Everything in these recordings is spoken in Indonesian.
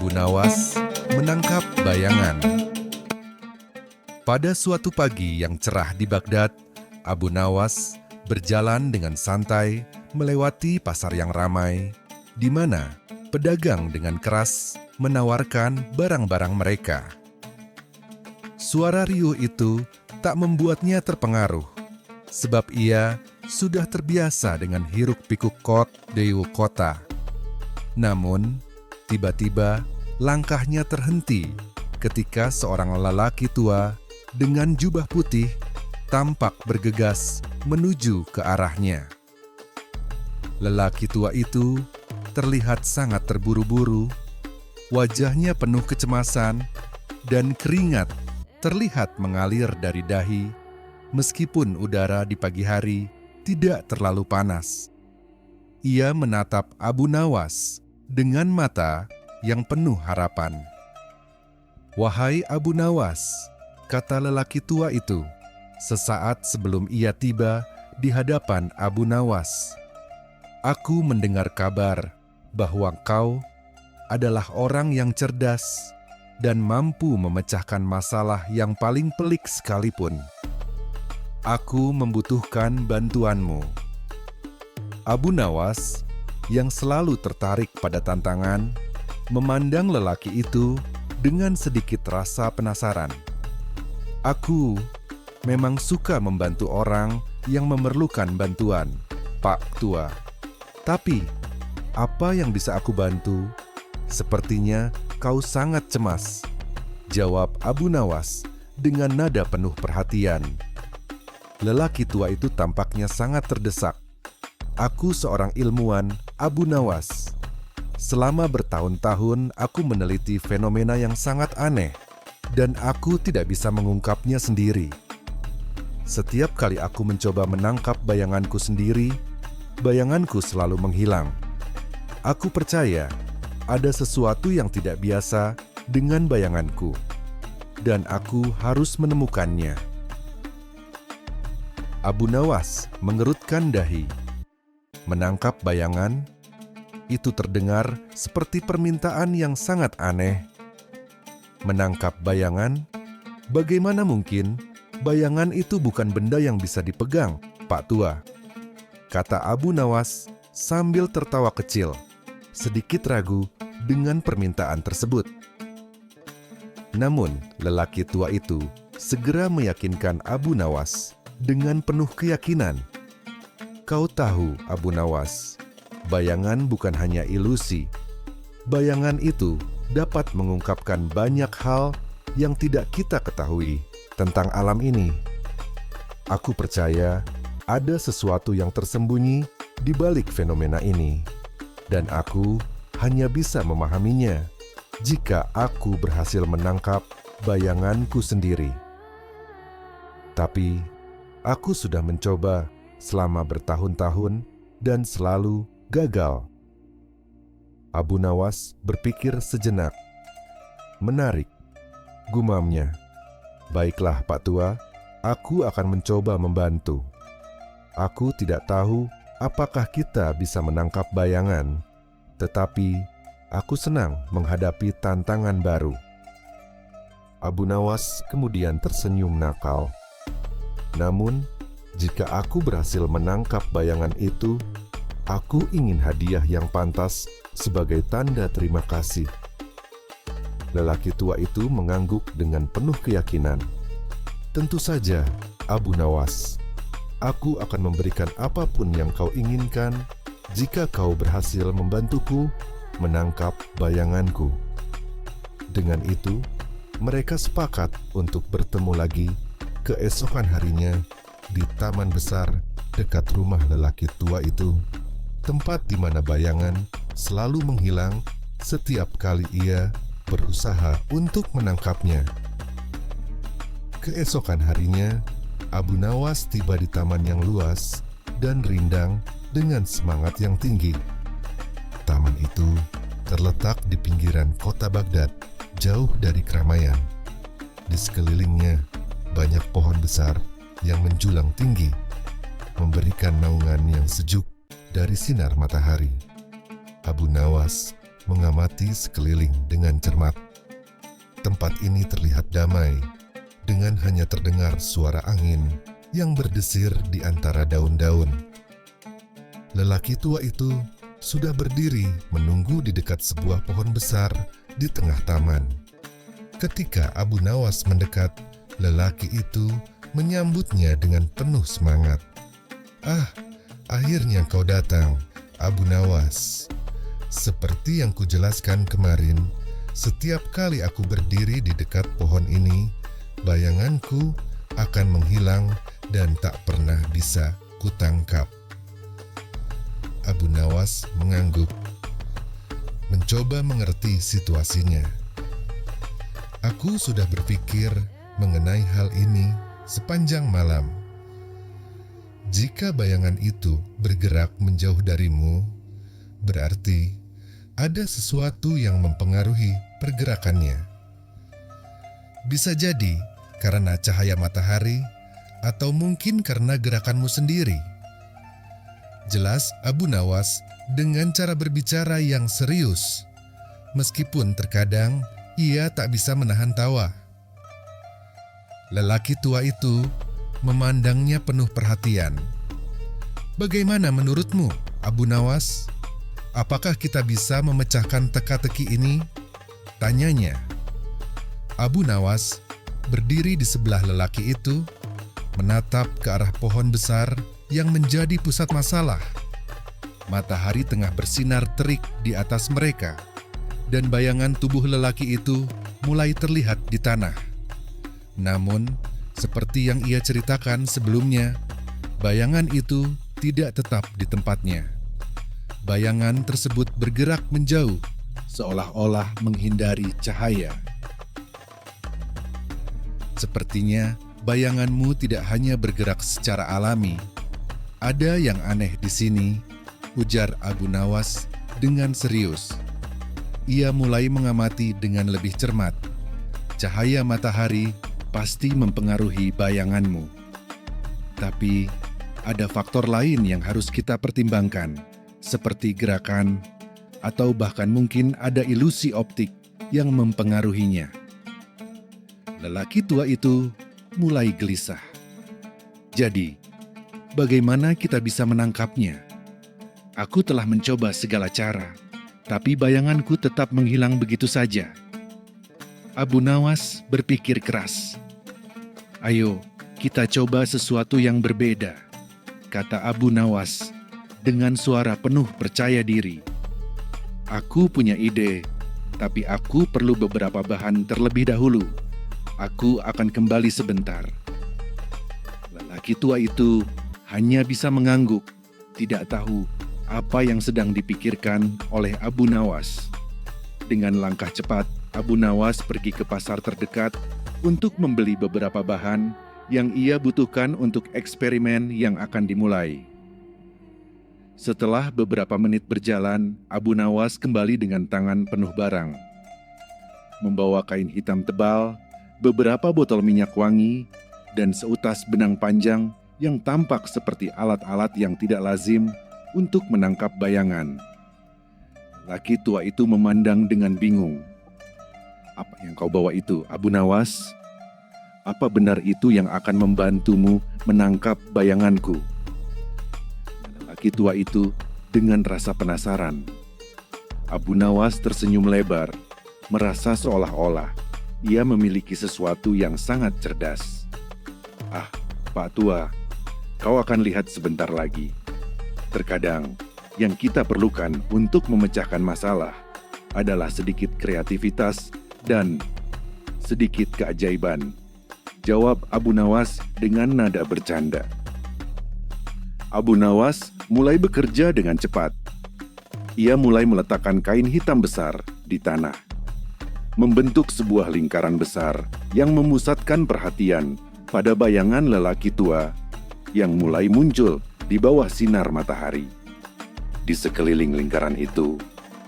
Abu Nawas menangkap bayangan. Pada suatu pagi yang cerah di Baghdad, Abu Nawas berjalan dengan santai melewati pasar yang ramai, di mana pedagang dengan keras menawarkan barang-barang mereka. Suara riuh itu tak membuatnya terpengaruh, sebab ia sudah terbiasa dengan hiruk-pikuk dewa kota. Namun, tiba-tiba langkahnya terhenti ketika seorang lelaki tua dengan jubah putih tampak bergegas menuju ke arahnya. Lelaki tua itu terlihat sangat terburu-buru, wajahnya penuh kecemasan dan keringat terlihat mengalir dari dahi, meskipun udara di pagi hari tidak terlalu panas. Ia menatap Abu Nawas dengan mata yang penuh harapan. "Wahai Abu Nawas," kata lelaki tua itu, sesaat sebelum ia tiba di hadapan Abu Nawas. "Aku mendengar kabar bahwa kau adalah orang yang cerdas dan mampu memecahkan masalah yang paling pelik sekalipun. Aku membutuhkan bantuanmu." Abu Nawas, yang selalu tertarik pada tantangan, memandang lelaki itu dengan sedikit rasa penasaran. "Aku memang suka membantu orang yang memerlukan bantuan, Pak Tua. Tapi, apa yang bisa aku bantu? Sepertinya kau sangat cemas," jawab Abu Nawas dengan nada penuh perhatian. Lelaki tua itu tampaknya sangat terdesak. "Aku seorang ilmuwan, Abu Nawas. Selama bertahun-tahun aku meneliti fenomena yang sangat aneh, dan aku tidak bisa mengungkapnya sendiri. Setiap kali aku mencoba menangkap bayanganku sendiri, bayanganku selalu menghilang. Aku percaya ada sesuatu yang tidak biasa dengan bayanganku, dan aku harus menemukannya." Abu Nawas mengerutkan dahi. Menangkap bayangan, itu terdengar seperti permintaan yang sangat aneh. Menangkap bayangan? Bagaimana mungkin? Bayangan itu bukan benda yang bisa dipegang, Pak Tua, kata Abu Nawas sambil tertawa kecil, sedikit ragu dengan permintaan tersebut. Namun, lelaki tua itu segera meyakinkan Abu Nawas dengan penuh keyakinan. "Kau tahu, Abu Nawas, bayangan bukan hanya ilusi. Bayangan itu dapat mengungkapkan banyak hal yang tidak kita ketahui tentang alam ini. Aku percaya ada sesuatu yang tersembunyi di balik fenomena ini, dan aku hanya bisa memahaminya jika aku berhasil menangkap bayanganku sendiri. Tapi aku sudah mencoba selama bertahun-tahun dan selalu gagal." Abu Nawas berpikir sejenak. "Menarik," gumamnya. "Baiklah, Pak Tua, aku akan mencoba membantu. Aku tidak tahu apakah kita bisa menangkap bayangan, tetapi aku senang menghadapi tantangan baru." Abu Nawas kemudian tersenyum nakal. "Namun, jika aku berhasil menangkap bayangan itu, aku ingin hadiah yang pantas sebagai tanda terima kasih." Lelaki tua itu mengangguk dengan penuh keyakinan. "Tentu saja, Abu Nawas. Aku akan memberikan apapun yang kau inginkan jika kau berhasil membantuku menangkap bayanganku." Dengan itu, mereka sepakat untuk bertemu lagi keesokan harinya di taman besar dekat rumah lelaki tua itu, tempat di mana bayangan selalu menghilang setiap kali ia berusaha untuk menangkapnya. Keesokan harinya, Abu Nawas tiba di taman yang luas dan rindang dengan semangat yang tinggi. Taman itu terletak di pinggiran kota Baghdad, jauh dari keramaian. Di sekelilingnya banyak pohon besar yang menjulang tinggi, memberikan naungan yang sejuk dari sinar matahari. Abu Nawas mengamati sekeliling dengan cermat. Tempat ini terlihat damai, dengan hanya terdengar suara angin yang berdesir di antara daun-daun. Lelaki tua itu sudah berdiri menunggu di dekat sebuah pohon besar di tengah taman. Ketika Abu Nawas mendekat, lelaki itu menyambutnya dengan penuh semangat. "Ah, akhirnya kau datang, Abu Nawas. Seperti yang kujelaskan kemarin, setiap kali aku berdiri di dekat pohon ini, bayanganku akan menghilang dan tak pernah bisa kutangkap." Abu Nawas mengangguk, mencoba mengerti situasinya. "Aku sudah berpikir mengenai hal ini sepanjang malam. Jika bayangan itu bergerak menjauh darimu, berarti ada sesuatu yang mempengaruhi pergerakannya. Bisa jadi karena cahaya matahari, atau mungkin karena gerakanmu sendiri." Jelas Abu Nawas dengan cara berbicara yang serius, meskipun terkadang ia tak bisa menahan tawa. Lelaki tua itu memandangnya penuh perhatian. "Bagaimana menurutmu, Abu Nawas? Apakah kita bisa memecahkan teka-teki ini?" tanyanya. Abu Nawas berdiri di sebelah lelaki itu, menatap ke arah pohon besar yang menjadi pusat masalah. Matahari tengah bersinar terik di atas mereka, dan bayangan tubuh lelaki itu mulai terlihat di tanah. Namun, seperti yang ia ceritakan sebelumnya, bayangan itu tidak tetap di tempatnya. Bayangan tersebut bergerak menjauh, seolah-olah menghindari cahaya. "Sepertinya bayanganmu tidak hanya bergerak secara alami. Ada yang aneh di sini," ujar Abu Nawas dengan serius. Ia mulai mengamati dengan lebih cermat. "Cahaya matahari pasti mempengaruhi bayanganmu. Tapi ada faktor lain yang harus kita pertimbangkan, seperti gerakan, atau bahkan mungkin ada ilusi optik yang mempengaruhinya." Lelaki tua itu mulai gelisah. "Jadi, bagaimana kita bisa menangkapnya? Aku telah mencoba segala cara, tapi bayanganku tetap menghilang begitu saja." Abu Nawas berpikir keras. "Ayo, kita coba sesuatu yang berbeda," kata Abu Nawas dengan suara penuh percaya diri. "Aku punya ide, tapi aku perlu beberapa bahan terlebih dahulu. Aku akan kembali sebentar." Lelaki tua itu hanya bisa mengangguk, tidak tahu apa yang sedang dipikirkan oleh Abu Nawas. Dengan langkah cepat, Abu Nawas pergi ke pasar terdekat untuk membeli beberapa bahan yang ia butuhkan untuk eksperimen yang akan dimulai. Setelah beberapa menit berjalan, Abu Nawas kembali dengan tangan penuh barang. Membawa kain hitam tebal, beberapa botol minyak wangi, dan seutas benang panjang yang tampak seperti alat-alat yang tidak lazim untuk menangkap bayangan. Laki tua itu memandang dengan bingung. "Apa yang kau bawa itu, Abu Nawas? Apa benar itu yang akan membantumu menangkap bayanganku?" Laki tua itu dengan rasa penasaran. Abu Nawas tersenyum lebar, merasa seolah-olah ia memiliki sesuatu yang sangat cerdas. "Ah, Pak Tua, kau akan lihat sebentar lagi. Terkadang, yang kita perlukan untuk memecahkan masalah adalah sedikit kreativitas dan sedikit keajaiban," jawab Abu Nawas dengan nada bercanda. Abu Nawas mulai bekerja dengan cepat. Ia mulai meletakkan kain hitam besar di tanah, membentuk sebuah lingkaran besar yang memusatkan perhatian pada bayangan lelaki tua yang mulai muncul di bawah sinar matahari. Di sekeliling lingkaran itu,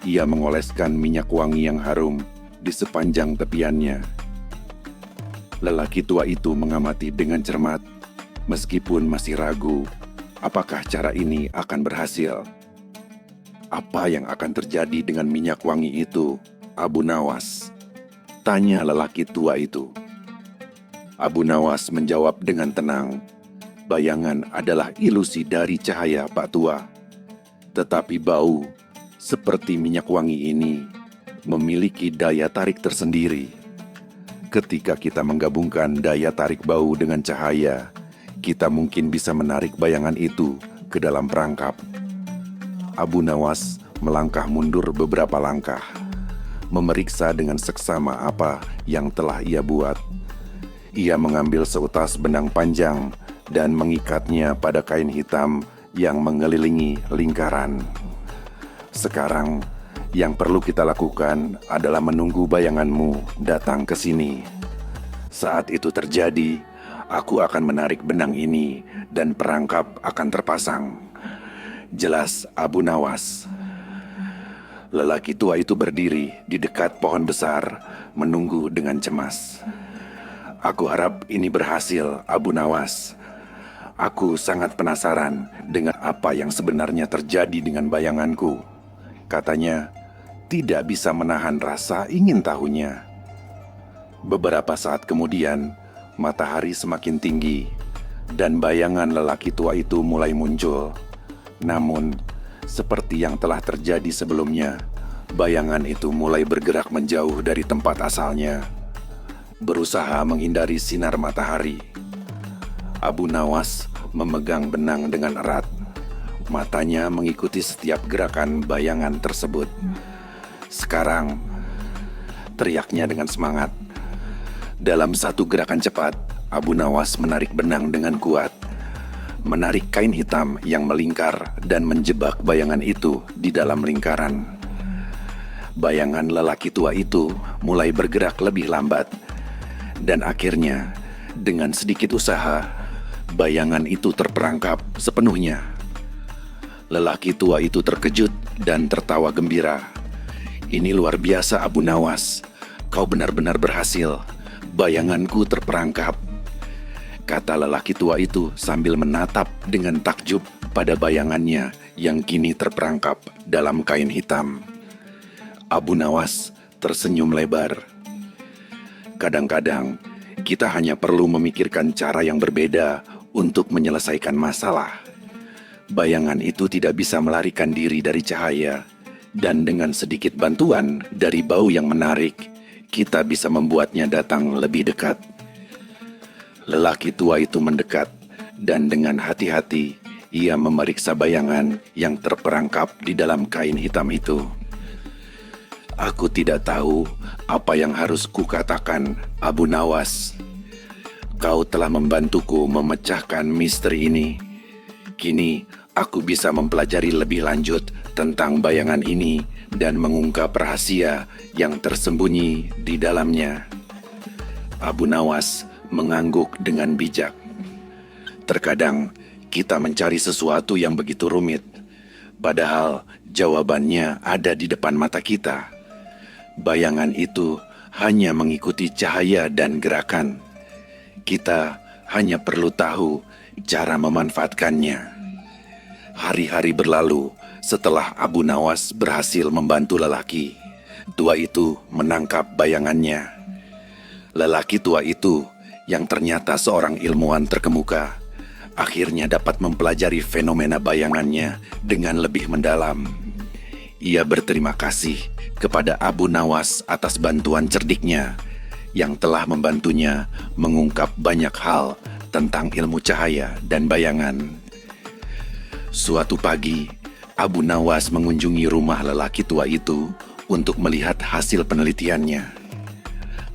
ia mengoleskan minyak wangi yang harum di sepanjang tepiannya. Lelaki tua itu mengamati dengan cermat, meskipun masih ragu apakah cara ini akan berhasil. Apa yang akan terjadi dengan minyak wangi itu, Abu Nawas? Tanya lelaki tua itu. Abu Nawas menjawab dengan tenang. Bayangan adalah ilusi dari cahaya, Pak Tua. Tetapi bau seperti minyak wangi ini memiliki daya tarik tersendiri. Ketika kita menggabungkan daya tarik bau dengan cahaya, kita mungkin bisa menarik bayangan itu ke dalam perangkap. Abu Nawas melangkah mundur beberapa langkah, memeriksa dengan seksama apa yang telah ia buat. Ia mengambil seutas benang panjang dan mengikatnya pada kain hitam yang mengelilingi lingkaran. Sekarang, yang perlu kita lakukan adalah menunggu bayanganmu datang ke sini. Saat itu terjadi, aku akan menarik benang ini dan perangkap akan terpasang. Jelas, Abu Nawas. Lelaki tua itu berdiri di dekat pohon besar, menunggu dengan cemas. Aku harap ini berhasil, Abu Nawas. Aku sangat penasaran dengan apa yang sebenarnya terjadi dengan bayanganku. Katanya, tidak bisa menahan rasa ingin tahunya. Beberapa saat kemudian, matahari semakin tinggi, dan bayangan lelaki tua itu mulai muncul. Namun, seperti yang telah terjadi sebelumnya, bayangan itu mulai bergerak menjauh dari tempat asalnya, berusaha menghindari sinar matahari. Abu Nawas memegang benang dengan erat. Matanya mengikuti setiap gerakan bayangan tersebut. Sekarang, teriaknya dengan semangat. Dalam satu gerakan cepat, Abu Nawas menarik benang dengan kuat, menarik kain hitam yang melingkar dan menjebak bayangan itu di dalam lingkaran. Bayangan lelaki tua itu mulai bergerak lebih lambat, dan akhirnya, dengan sedikit usaha, bayangan itu terperangkap sepenuhnya. Lelaki tua itu terkejut dan tertawa gembira. Ini luar biasa, Abu Nawas. Kau benar-benar berhasil. Bayanganku terperangkap, kata lelaki tua itu sambil menatap dengan takjub pada bayangannya yang kini terperangkap dalam kain hitam. Abu Nawas tersenyum lebar. Kadang-kadang kita hanya perlu memikirkan cara yang berbeda untuk menyelesaikan masalah. Bayangan itu tidak bisa melarikan diri dari cahaya, dan dengan sedikit bantuan dari bau yang menarik, kita bisa membuatnya datang lebih dekat. Lelaki tua itu mendekat, dan dengan hati-hati ia memeriksa bayangan yang terperangkap di dalam kain hitam itu. Aku tidak tahu apa yang harus kukatakan, Abu Nawas. Kau telah membantuku memecahkan misteri ini. Kini aku bisa mempelajari lebih lanjut tentang bayangan ini dan mengungkap rahasia yang tersembunyi di dalamnya. Abu Nawas mengangguk dengan bijak. Terkadang kita mencari sesuatu yang begitu rumit, padahal jawabannya ada di depan mata kita. Bayangan itu hanya mengikuti cahaya dan gerakan. Kita hanya perlu tahu cara memanfaatkannya. Hari-hari berlalu setelah Abu Nawas berhasil membantu lelaki tua itu menangkap bayangannya. Lelaki tua itu yang ternyata seorang ilmuwan terkemuka akhirnya dapat mempelajari fenomena bayangannya dengan lebih mendalam. Ia berterima kasih kepada Abu Nawas atas bantuan cerdiknya yang telah membantunya mengungkap banyak hal tentang ilmu cahaya dan bayangan. Suatu pagi, Abu Nawas mengunjungi rumah lelaki tua itu untuk melihat hasil penelitiannya.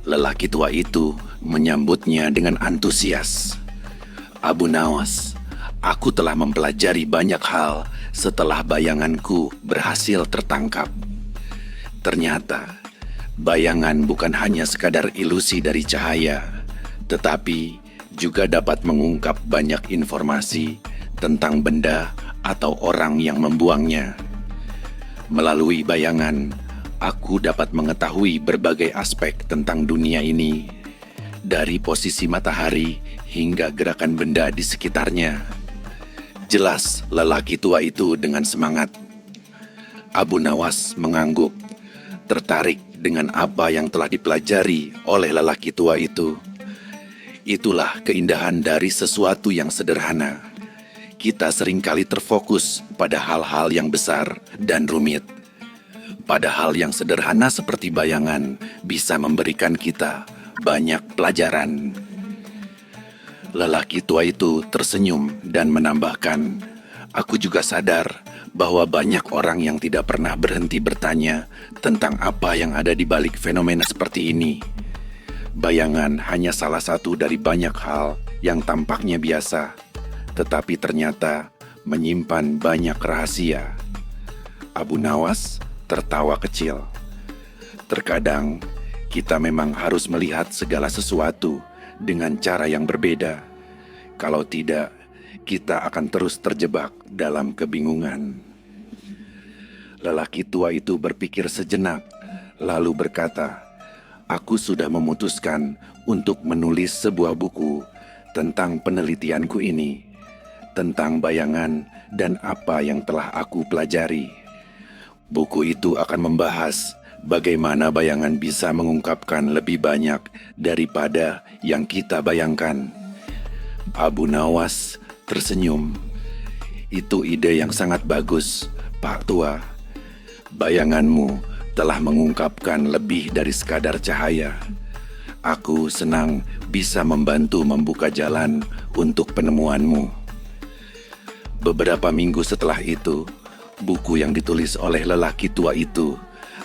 Lelaki tua itu menyambutnya dengan antusias. Abu Nawas, aku telah mempelajari banyak hal setelah bayanganku berhasil tertangkap. Ternyata, bayangan bukan hanya sekadar ilusi dari cahaya, tetapi juga dapat mengungkap banyak informasi tentang benda atau orang yang membuangnya. Melalui bayangan, aku dapat mengetahui berbagai aspek tentang dunia ini, dari posisi matahari hingga gerakan benda di sekitarnya. Jelas lelaki tua itu dengan semangat. Abu Nawas mengangguk, tertarik dengan apa yang telah dipelajari oleh lelaki tua itu. Itulah keindahan dari sesuatu yang sederhana. Kita seringkali terfokus pada hal-hal yang besar dan rumit. Padahal yang sederhana seperti bayangan bisa memberikan kita banyak pelajaran. Lelaki tua itu tersenyum dan menambahkan, "Aku juga sadar bahwa banyak orang yang tidak pernah berhenti bertanya tentang apa yang ada di balik fenomena seperti ini. Bayangan hanya salah satu dari banyak hal yang tampaknya biasa, tetapi ternyata menyimpan banyak rahasia." Abu Nawas tertawa kecil. Terkadang kita memang harus melihat segala sesuatu dengan cara yang berbeda. Kalau tidak, kita akan terus terjebak dalam kebingungan. Lelaki tua itu berpikir sejenak, lalu berkata, "Aku sudah memutuskan untuk menulis sebuah buku tentang penelitianku ini, tentang bayangan dan apa yang telah aku pelajari. Buku itu akan membahas bagaimana bayangan bisa mengungkapkan lebih banyak daripada yang kita bayangkan." Abu Nawas tersenyum. "Itu ide yang sangat bagus, Pak Tua. Bayanganmu telah mengungkapkan lebih dari sekadar cahaya. Aku senang bisa membantu membuka jalan untuk penemuanmu." Beberapa minggu setelah itu, buku yang ditulis oleh lelaki tua itu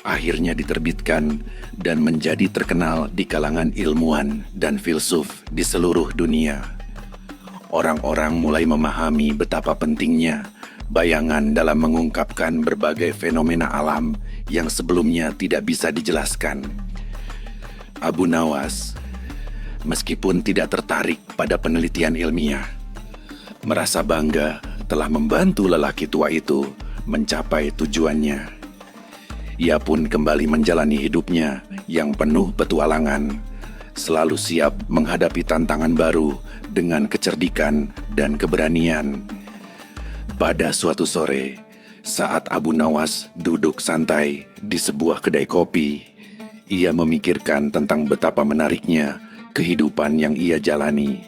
akhirnya diterbitkan dan menjadi terkenal di kalangan ilmuwan dan filsuf di seluruh dunia. Orang-orang mulai memahami betapa pentingnya bayangan dalam mengungkapkan berbagai fenomena alam yang sebelumnya tidak bisa dijelaskan. Abu Nawas, meskipun tidak tertarik pada penelitian ilmiah, merasa bangga telah membantu lelaki tua itu mencapai tujuannya. Ia pun kembali menjalani hidupnya yang penuh petualangan, selalu siap menghadapi tantangan baru dengan kecerdikan dan keberanian. Pada suatu sore, saat Abu Nawas duduk santai di sebuah kedai kopi, ia memikirkan tentang betapa menariknya kehidupan yang ia jalani.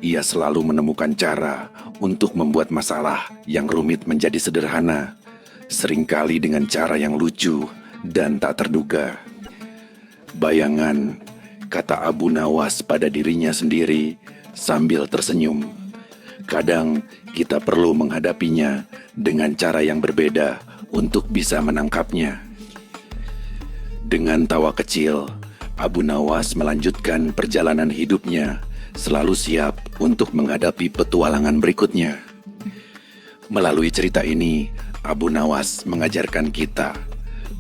Ia selalu menemukan cara untuk membuat masalah yang rumit menjadi sederhana, seringkali dengan cara yang lucu dan tak terduga. "Bayangan," kata Abu Nawas pada dirinya sendiri sambil tersenyum. "Kadang kita perlu menghadapinya dengan cara yang berbeda untuk bisa menangkapnya." Dengan tawa kecil, Abu Nawas melanjutkan perjalanan hidupnya, selalu siap untuk menghadapi petualangan berikutnya. Melalui cerita ini, Abu Nawas mengajarkan kita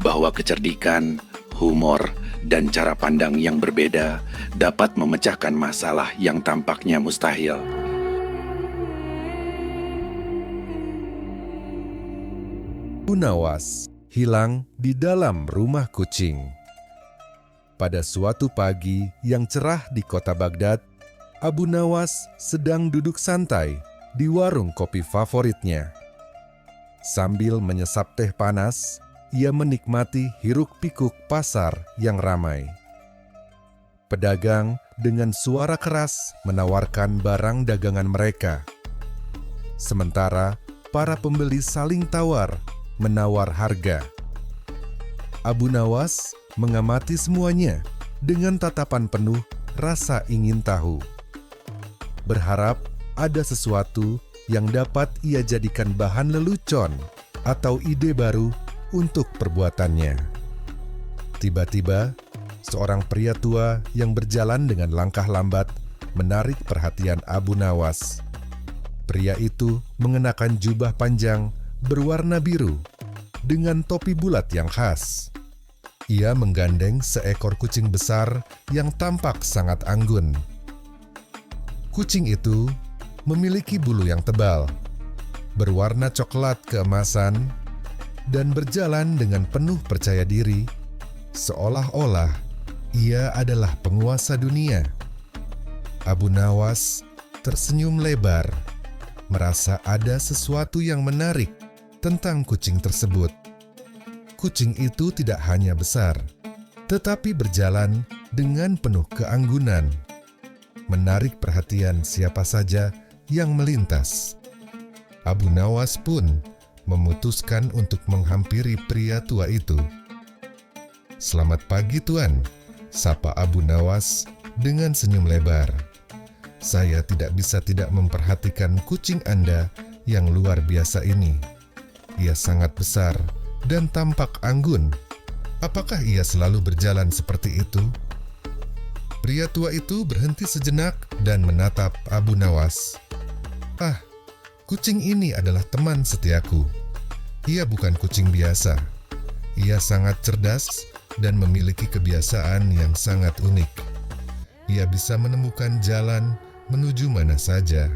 bahwa kecerdikan, humor, dan cara pandang yang berbeda dapat memecahkan masalah yang tampaknya mustahil. Abu Nawas hilang di dalam rumah kucing. Pada suatu pagi yang cerah di kota Baghdad, Abu Nawas sedang duduk santai di warung kopi favoritnya. Sambil menyesap teh panas, ia menikmati hiruk-pikuk pasar yang ramai. Pedagang dengan suara keras menawarkan barang dagangan mereka. Sementara para pembeli saling menawar harga. Abu Nawas mengamati semuanya dengan tatapan penuh rasa ingin tahu. Berharap ada sesuatu yang dapat ia jadikan bahan lelucon atau ide baru untuk perbuatannya. Tiba-tiba, seorang pria tua yang berjalan dengan langkah lambat menarik perhatian Abu Nawas. Pria itu mengenakan jubah panjang berwarna biru dengan topi bulat yang khas. Ia menggandeng seekor kucing besar yang tampak sangat anggun. Kucing itu memiliki bulu yang tebal, berwarna coklat keemasan, dan berjalan dengan penuh percaya diri, seolah-olah ia adalah penguasa dunia. Abu Nawas tersenyum lebar, merasa ada sesuatu yang menarik tentang kucing tersebut. kucing itu tidak hanya besar, tetapi berjalan dengan penuh keanggunan, menarik perhatian siapa saja yang melintas. Abu Nawas pun memutuskan untuk menghampiri pria tua itu. "Selamat pagi, Tuan," sapa Abu Nawas dengan senyum lebar. "Saya tidak bisa tidak memperhatikan kucing Anda yang luar biasa ini. Ia sangat besar dan tampak anggun. Apakah ia selalu berjalan seperti itu?" Pria tua itu berhenti sejenak dan menatap Abu Nawas. "Ah, kucing ini adalah teman setiaku. Ia bukan kucing biasa. Ia sangat cerdas dan memiliki kebiasaan yang sangat unik. Ia bisa menemukan jalan menuju mana saja.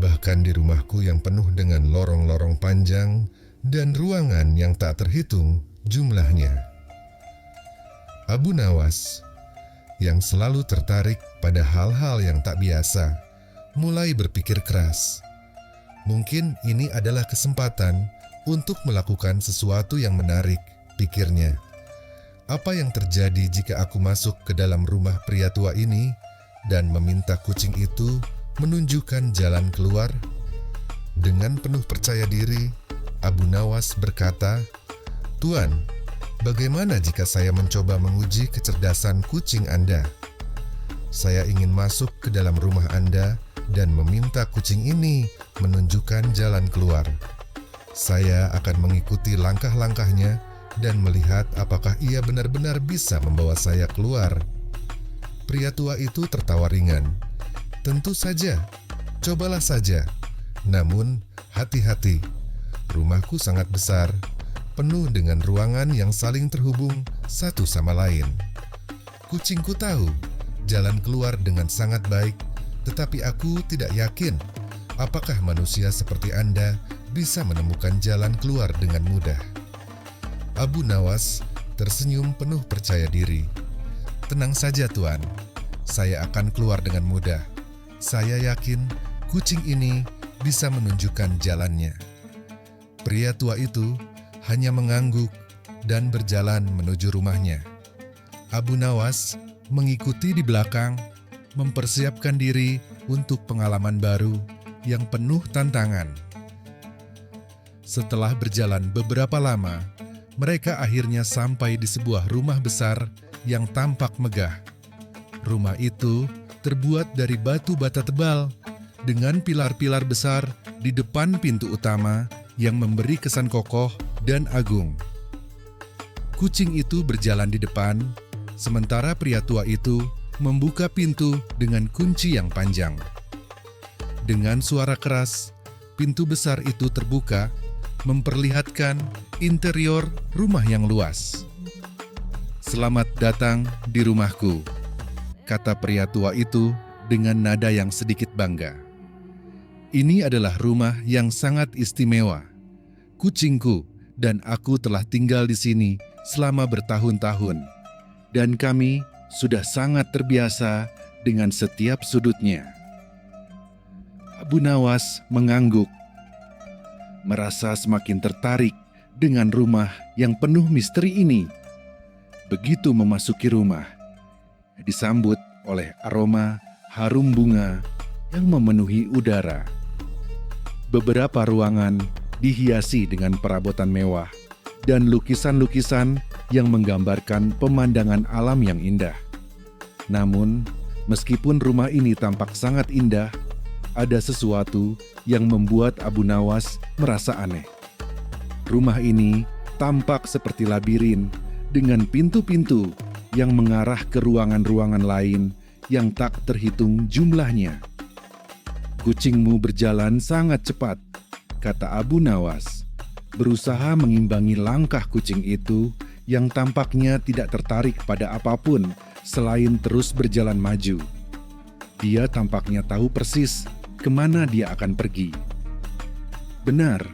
Bahkan di rumahku yang penuh dengan lorong-lorong panjang dan ruangan yang tak terhitung jumlahnya." Abu Nawas, yang selalu tertarik pada hal-hal yang tak biasa, mulai berpikir keras. Mungkin ini adalah kesempatan untuk melakukan sesuatu yang menarik, pikirnya. Apa yang terjadi jika aku masuk ke dalam rumah pria tua ini dan meminta kucing itu menunjukkan jalan keluar? Dengan penuh percaya diri, Abu Nawas berkata, "Tuan, bagaimana jika saya mencoba menguji kecerdasan kucing Anda? Saya ingin masuk ke dalam rumah Anda dan meminta kucing ini menunjukkan jalan keluar. Saya akan mengikuti langkah-langkahnya dan melihat apakah ia benar-benar bisa membawa saya keluar." Pria tua itu tertawa ringan. "Tentu saja, cobalah saja. Namun, hati-hati. Rumahku sangat besar, penuh dengan ruangan yang saling terhubung satu sama lain. Kucingku tahu jalan keluar dengan sangat baik, tetapi aku tidak yakin apakah manusia seperti Anda bisa menemukan jalan keluar dengan mudah." Abu Nawas tersenyum penuh percaya diri. "Tenang saja, Tuan. Saya akan keluar dengan mudah. Saya yakin kucing ini bisa menunjukkan jalannya." Pria tua itu hanya mengangguk dan berjalan menuju rumahnya. Abu Nawas mengikuti di belakang, mempersiapkan diri untuk pengalaman baru yang penuh tantangan. Setelah berjalan beberapa lama, mereka akhirnya sampai di sebuah rumah besar yang tampak megah. Rumah itu terbuat dari batu bata tebal dengan pilar-pilar besar di depan pintu utama yang memberi kesan kokoh dan agung. Kucing itu berjalan di depan, sementara pria tua itu membuka pintu dengan kunci yang panjang. Dengan suara keras, pintu besar itu terbuka, memperlihatkan interior rumah yang luas. "Selamat datang di rumahku," kata pria tua itu dengan nada yang sedikit bangga. "Ini adalah rumah yang sangat istimewa. Kucingku dan aku telah tinggal di sini selama bertahun-tahun, dan kami sudah sangat terbiasa dengan setiap sudutnya." Abu Nawas mengangguk, merasa semakin tertarik dengan rumah yang penuh misteri ini. Begitu memasuki rumah, disambut oleh aroma harum bunga yang memenuhi udara. Beberapa ruangan dihiasi dengan perabotan mewah dan lukisan-lukisan yang menggambarkan pemandangan alam yang indah. Namun, meskipun rumah ini tampak sangat indah, ada sesuatu yang membuat Abu Nawas merasa aneh. Rumah ini tampak seperti labirin dengan pintu-pintu yang mengarah ke ruangan-ruangan lain yang tak terhitung jumlahnya. "Kucingmu berjalan sangat cepat," kata Abu Nawas, berusaha mengimbangi langkah kucing itu yang tampaknya tidak tertarik pada apapun selain terus berjalan maju. Dia tampaknya tahu persis kemana dia akan pergi. "Benar,"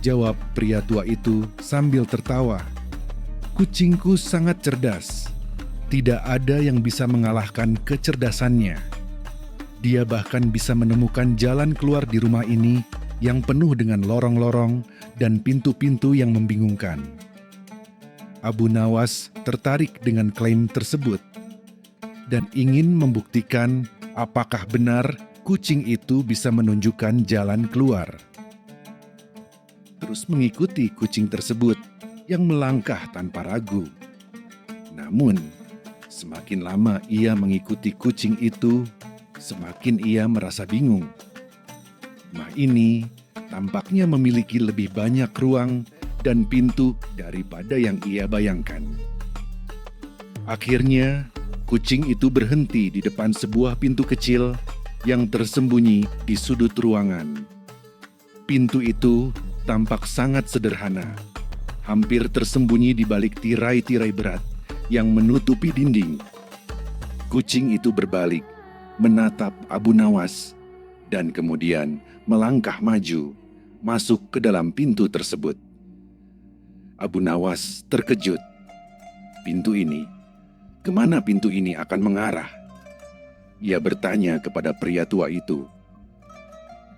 jawab pria tua itu sambil tertawa. "Kucingku sangat cerdas. Tidak ada yang bisa mengalahkan kecerdasannya. Dia bahkan bisa menemukan jalan keluar di rumah ini yang penuh dengan lorong-lorong dan pintu-pintu yang membingungkan. Abu Nawas tertarik dengan klaim tersebut dan ingin membuktikan apakah benar kucing itu bisa menunjukkan jalan keluar. Terus mengikuti kucing tersebut yang melangkah tanpa ragu. Namun, semakin lama ia mengikuti kucing itu, semakin ia merasa bingung. Rumah ini tampaknya memiliki lebih banyak ruang dan pintu daripada yang ia bayangkan. Akhirnya, kucing itu berhenti di depan sebuah pintu kecil yang tersembunyi di sudut ruangan. Pintu itu tampak sangat sederhana, hampir tersembunyi di balik tirai-tirai berat yang menutupi dinding. Kucing itu berbalik, menatap Abu Nawas, dan kemudian melangkah maju, masuk ke dalam pintu tersebut. Abu Nawas terkejut. Kemana pintu ini akan mengarah? Ia bertanya kepada pria tua itu.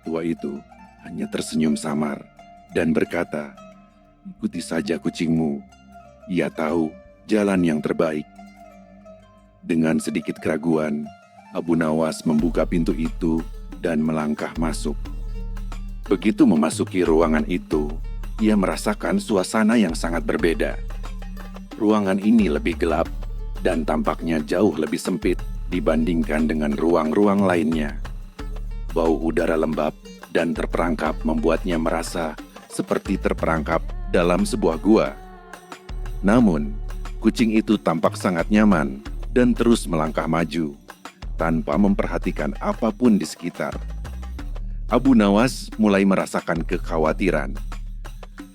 Tua itu hanya tersenyum samar dan berkata, "Ikuti saja kucingmu. Ia tahu jalan yang terbaik." Dengan sedikit keraguan, Abu Nawas membuka pintu itu dan melangkah masuk. Begitu memasuki ruangan itu, ia merasakan suasana yang sangat berbeda. Ruangan ini lebih gelap dan tampaknya jauh lebih sempit dibandingkan dengan ruang-ruang lainnya. Bau udara lembab dan terperangkap membuatnya merasa seperti terperangkap dalam sebuah gua. Namun, kucing itu tampak sangat nyaman dan terus melangkah maju, tanpa memperhatikan apapun di sekitar. Abu Nawas mulai merasakan kekhawatiran.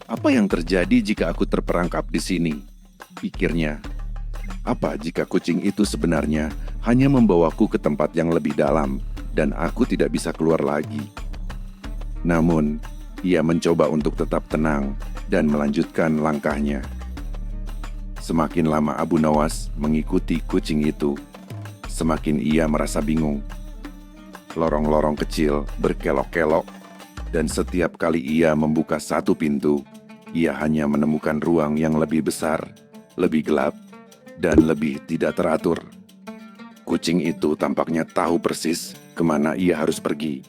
Apa yang terjadi jika aku terperangkap di sini? Pikirnya. Apa jika kucing itu sebenarnya hanya membawaku ke tempat yang lebih dalam dan aku tidak bisa keluar lagi? Namun, ia mencoba untuk tetap tenang dan melanjutkan langkahnya. Semakin lama Abu Nawas mengikuti kucing itu, semakin ia merasa bingung. Lorong-lorong kecil berkelok-kelok, dan setiap kali ia membuka satu pintu, ia hanya menemukan ruang yang lebih besar, lebih gelap, dan lebih tidak teratur. Kucing itu tampaknya tahu persis kemana ia harus pergi.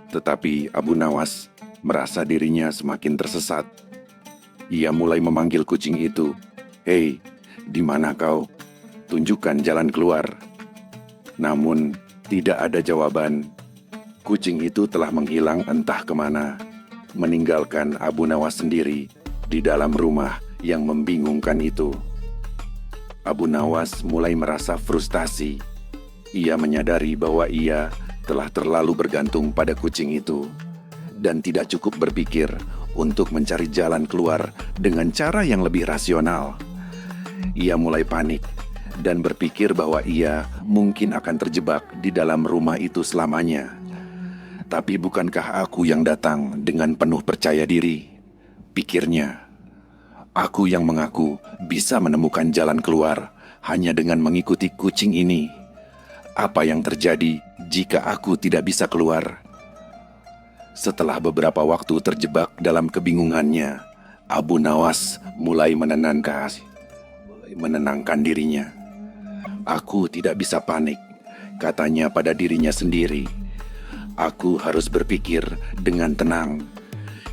Tetapi Abu Nawas merasa dirinya semakin tersesat. Ia mulai memanggil kucing itu, "Hei, di mana kau? Tunjukkan jalan keluar." Namun, tidak ada jawaban. Kucing itu telah menghilang entah kemana, meninggalkan Abu Nawas sendiri di dalam rumah yang membingungkan itu. Abu Nawas mulai merasa frustasi. Ia menyadari bahwa ia telah terlalu bergantung pada kucing itu dan tidak cukup berpikir untuk mencari jalan keluar dengan cara yang lebih rasional. Ia mulai panik dan berpikir bahwa ia mungkin akan terjebak di dalam rumah itu selamanya. Tapi bukankah aku yang datang dengan penuh percaya diri? Pikirnya. Aku yang mengaku bisa menemukan jalan keluar hanya dengan mengikuti kucing ini. Apa yang terjadi jika aku tidak bisa keluar? Setelah beberapa waktu terjebak dalam kebingungannya, Abu Nawas mulai menenangkan dirinya. Aku tidak bisa panik, katanya pada dirinya sendiri. Aku harus berpikir dengan tenang.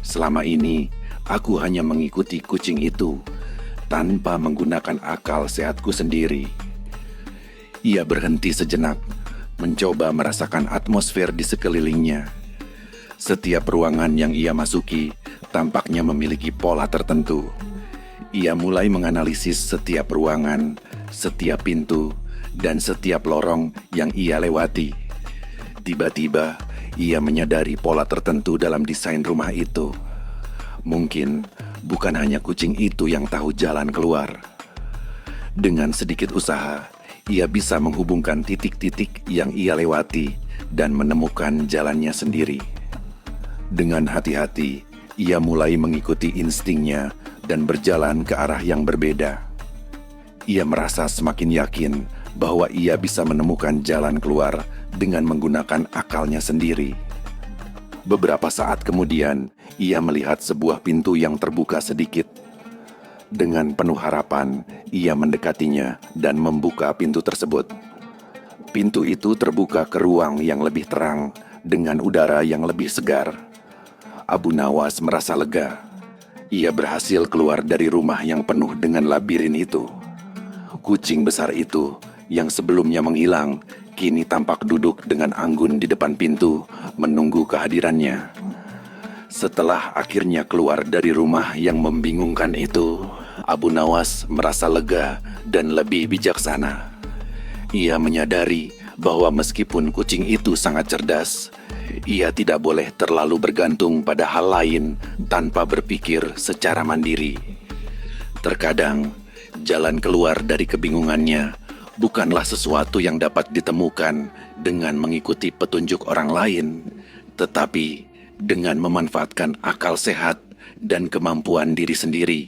Selama ini, aku hanya mengikuti kucing itu tanpa menggunakan akal sehatku sendiri. Ia berhenti sejenak, mencoba merasakan atmosfer di sekelilingnya. Setiap ruangan yang ia masuki tampaknya memiliki pola tertentu. Ia mulai menganalisis setiap ruangan, setiap pintu, dan setiap lorong yang ia lewati. Tiba-tiba, ia menyadari pola tertentu dalam desain rumah itu. Mungkin bukan hanya kucing itu yang tahu jalan keluar. Dengan sedikit usaha, ia bisa menghubungkan titik-titik yang ia lewati dan menemukan jalannya sendiri. Dengan hati-hati, ia mulai mengikuti instingnya dan berjalan ke arah yang berbeda. Ia merasa semakin yakin bahwa ia bisa menemukan jalan keluar dengan menggunakan akalnya sendiri. Beberapa saat kemudian, ia melihat sebuah pintu yang terbuka sedikit. Dengan penuh harapan, ia mendekatinya dan membuka pintu tersebut. Pintu itu terbuka ke ruang yang lebih terang dengan udara yang lebih segar. Abu Nawas merasa lega. Ia berhasil keluar dari rumah yang penuh dengan labirin itu. Kucing besar itu yang sebelumnya menghilang, kini tampak duduk dengan anggun di depan pintu, menunggu kehadirannya. Setelah akhirnya keluar dari rumah yang membingungkan itu, Abu Nawas merasa lega dan lebih bijaksana. Ia menyadari bahwa meskipun kucing itu sangat cerdas, ia tidak boleh terlalu bergantung pada hal lain tanpa berpikir secara mandiri. Terkadang, jalan keluar dari kebingungannya bukanlah sesuatu yang dapat ditemukan dengan mengikuti petunjuk orang lain, tetapi dengan memanfaatkan akal sehat dan kemampuan diri sendiri.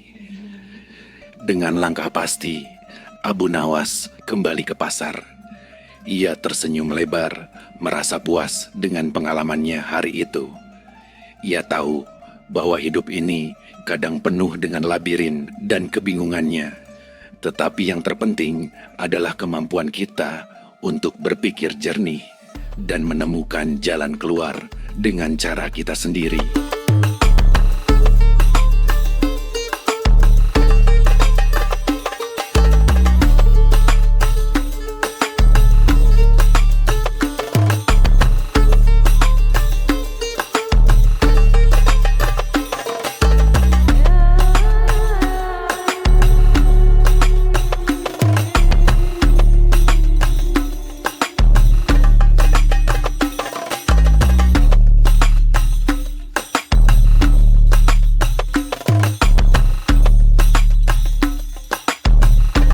Dengan langkah pasti, Abu Nawas kembali ke pasar. Ia tersenyum lebar, merasa puas dengan pengalamannya hari itu. Ia tahu bahwa hidup ini kadang penuh dengan labirin dan kebingungannya. Tetapi yang terpenting adalah kemampuan kita untuk berpikir jernih dan menemukan jalan keluar dengan cara kita sendiri.